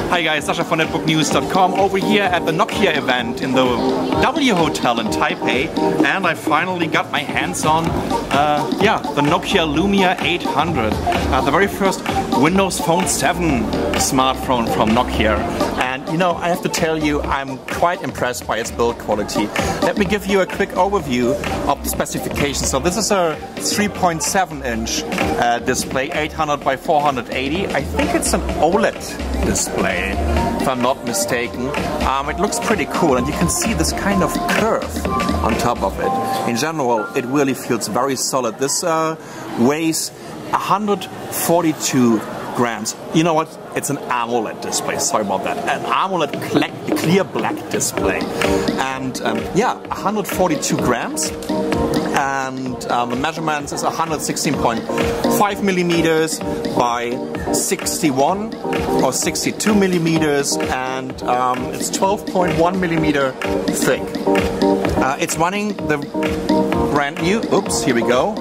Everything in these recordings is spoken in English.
Hi guys, Sasha from netbooknews.com over here at the Nokia event in the W Hotel in Taipei, and I finally got my hands on the Nokia Lumia 800, the very first Windows Phone 7 smartphone from Nokia. And you know, I have to tell you, I'm quite impressed by its build quality. Let me give you a quick overview of the specifications. So this is a 3.7 inch display, 800 by 480. I think it's an OLED display, if I'm not mistaken. It looks pretty cool, and you can see this kind of curve on top of it. In general, it really feels very solid. This weighs 142 grams. You know what? It's an AMOLED display. Sorry about that. An AMOLED clear black display. And 142 grams. And the measurements is 116.5 millimeters by 61 or 62 millimeters, and it's 12.1 millimeter thick. It's running the brand new, here we go,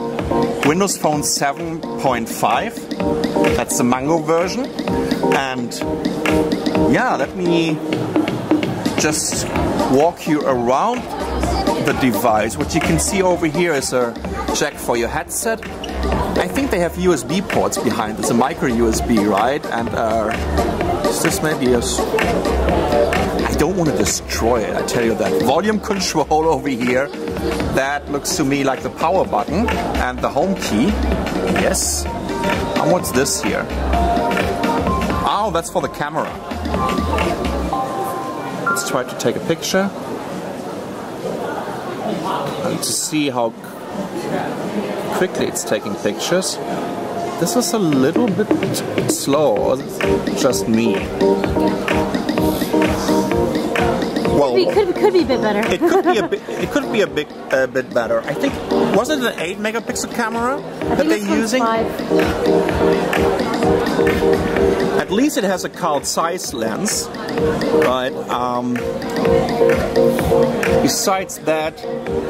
Windows Phone 7.5. That's the Mango version. And yeah, let me just walk you around the device. What you can see over here is a jack for your headset. I think they have USB ports behind this, a micro USB, right? And is this maybe a... I don't want to destroy it, I tell you that. Volume control over here. That looks to me like the power button and the home key. Yes. And what's this here? Oh, that's for the camera. Let's try to take a picture. And to see how quickly it's taking pictures. This is a little bit slow, or just me? Well, could be a bit better. It could be a bit better. I think, was it an 8 megapixel camera that they're using? 5. At least it has a card size lens, right? Besides that,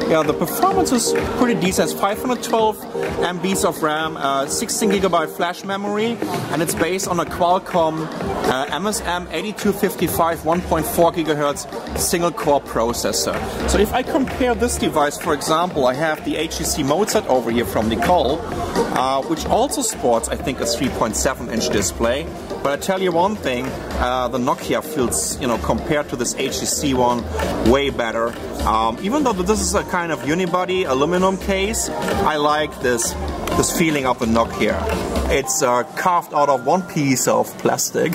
yeah, the performance is pretty decent. It's 512 MB of RAM, 16 GB flash memory, and it's based on a Qualcomm MSM 8255 1.4 GHz single core processor. So if I compare this device, for example, I have the HTC Mode set over here from Nicole, which also sports, I think, a 3.7 inch display. But I tell you one thing, the Nokia feels, you know, compared to this HTC one, way better. Even though this is a kind of unibody aluminum case, I like this feeling of the Nokia. It's carved out of one piece of plastic,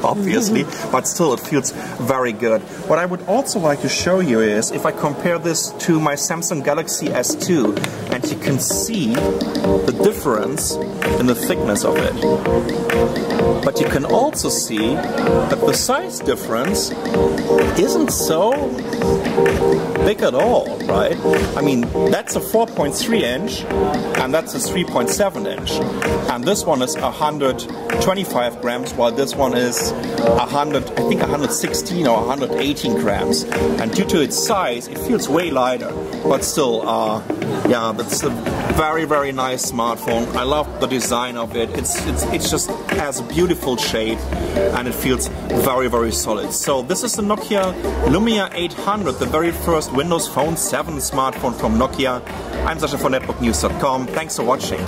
obviously, but still it feels very good. What I would also like to show you is, if I compare this to my Samsung Galaxy S2, and you can see the difference in the thickness of it. But you can also see that the size difference isn't so big at all, right? I mean, that's a 4.3 inch and that's a 3.7 inch. And this one is 125 grams, while this one is 116 or 118 grams. And due to its size, it feels way lighter. But still, yeah, that's a very, very nice smartphone. I love the design of it. It just has a beautiful shape and it feels very, very solid. So this is the Nokia Lumia 800, the very first Windows Phone 7 smartphone from Nokia. I'm Sasha from netbooknews.com. Thanks for watching.